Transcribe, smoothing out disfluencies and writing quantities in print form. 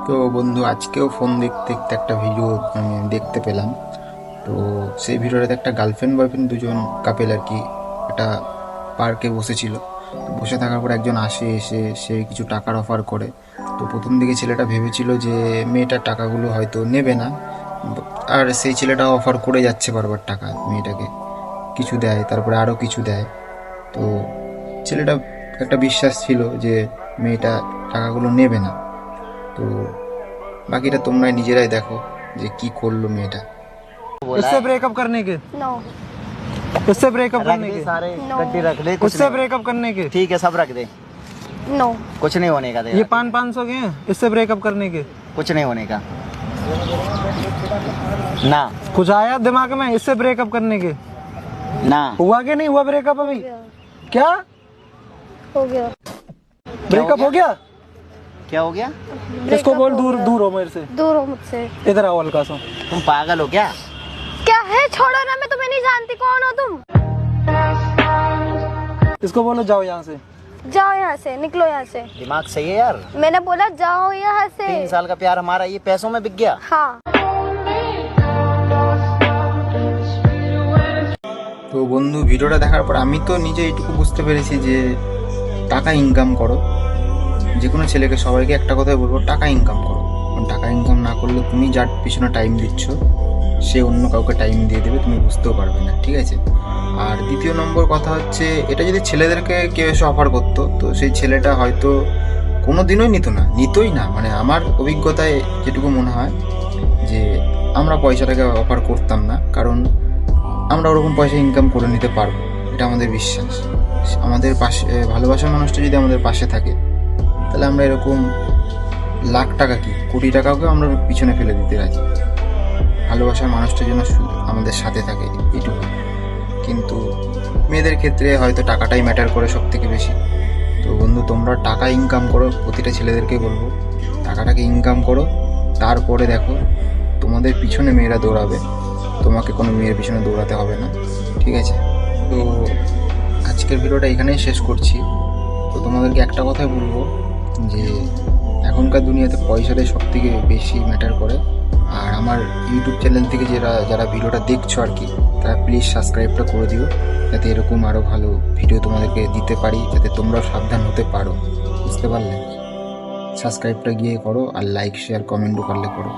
তো বন্ধু, আজকেও ফোন দেখতে দেখতে একটা ভিডিও আমি দেখতে পেলাম। তো সেই ভিডিওটাতে একটা গার্লফ্রেন্ড বয়ফ্রেন্ড দুজন কাপেল আর কি একটা পার্কে বসেছিল। তো বসে থাকার পর একজন এসে সে কিছু টাকার অফার করে। তো প্রথম দিকে ছেলেটা ভেবেছিল যে মেয়েটার টাকাগুলো হয়তো নেবে না, আর সেই ছেলেটা অফার করে যাচ্ছে বারবার টাকা মেয়েটাকে, কিছু দেয় তারপরে আরও কিছু দেয়। তো ছেলেটা একটা বিশ্বাস ছিল যে মেয়েটা টাকাগুলো নেবে না। তো বাকিটা তোমরা নিজেরাই দেখো যে কি করলো মেয়েটা। इससे ब्रेकअप करने के नो इससे ब्रेकअप रख करने दे के सारे No. गड्डी रख ले कुछ उससे नहीं ब्रेकअप करने के ठीक है सब रख दे नो कुछ नहीं होने का ये तेरा 500 के हैं इससे ब्रेकअप करने के। कुछ नहीं होने का ना कुछ आया दिमाग में इससे ब्रेकअप करने के? ना हुआ कि नहीं हुआ ब्रेकअप अभी? क्या हो गया ब्रेकअप हो गया? क्या हो गया इसको Breakup बोल हो दूर गया। दूर हो मेरे से। दूर हो मुझसे। इधर आओ हल्का सा। तुम पागल हो क्या क्या है, छोड़ो ना, मैं तुम्हें नहीं जानती, कौन हो तुम? इसको बोलो जाओ यहाँ से। जाओ यहाँ से, निकलो यहाँ से। दिमाग सही है यार मैंने बोला जाओ यहाँ से। 3 साल का प्यार हमारा ये पैसों में बिक गया हाँ তো বন্ধু, ভিডিওটা দেখার পর আমি তো নিজে এইটুকু বুঝতে পেরেছি যে টাকা ইনকাম করো। যে কোনো ছেলেকে সবাইকে একটা কথাই বলবো, টাকা ইনকাম করো। কারণ টাকা ইনকাম না করলে তুমি যার পিছনে টাইম দিচ্ছ সে অন্য কাউকে টাইম দিয়ে দেবে, তুমি বুঝতেও পারবে না, ঠিক আছে? আর দ্বিতীয় নম্বর কথা হচ্ছে, এটা যদি ছেলেদেরকে কেউ এসে অফার করতো তো সেই ছেলেটা হয়তো কোনো দিনই নিতই না। মানে আমার অভিজ্ঞতায় যেটুকু মনে হয় যে আমরা পয়সাটাকে অফার করতাম না, কারণ আমরা ওরকম পয়সা ইনকাম করে নিতে পারবো, এটা আমাদের বিশ্বাস। আমাদের পাশে ভালোবাসার মানুষটা যদি আমাদের পাশে থাকে তাহলে আমরা এরকম লাখ টাকা কি কোটি টাকাকেও আমরা পিছনে ফেলে দিতে রাজি। ভালোবাসার মানুষটা যেন আমাদের সাথে থাকে, এটুকু। কিন্তু মেয়েদের ক্ষেত্রে হয়তো টাকাটাই ম্যাটার করে সব থেকে বেশি। তো বন্ধু, তোমরা টাকা ইনকাম করো, প্রতিটা ছেলেদেরকে বলবো টাকাটাকে ইনকাম করো, তারপরে দেখো তোমাদের পিছনে মেয়েরা দৌড়াবে, তোমাকে কোনো মেয়ের পিছনে দৌড়াতে হবে না, ঠিক আছে? তো আজকের ভিডিওটা এখানেই শেষ করছি। তো তোমাদেরকে একটা কথাই বলবো যে এখনকার দুনিয়াতে পয়সাটাই সব থেকে বেশি ম্যাটার করে। আর আমার ইউটিউব চ্যানেল থেকে যারা ভিডিওটা দেখছো আর কি, তারা প্লিজ সাবস্ক্রাইবটা করে দিও, যাতে এরকম আরও ভালো ভিডিও তোমাদেরকে দিতে পারি, যাতে তোমরাও সাবধান হতে পারো, বুঝতে পারলে? সাবস্ক্রাইবটা গিয়ে করো, আর লাইক শেয়ার কমেন্টও করলে করো।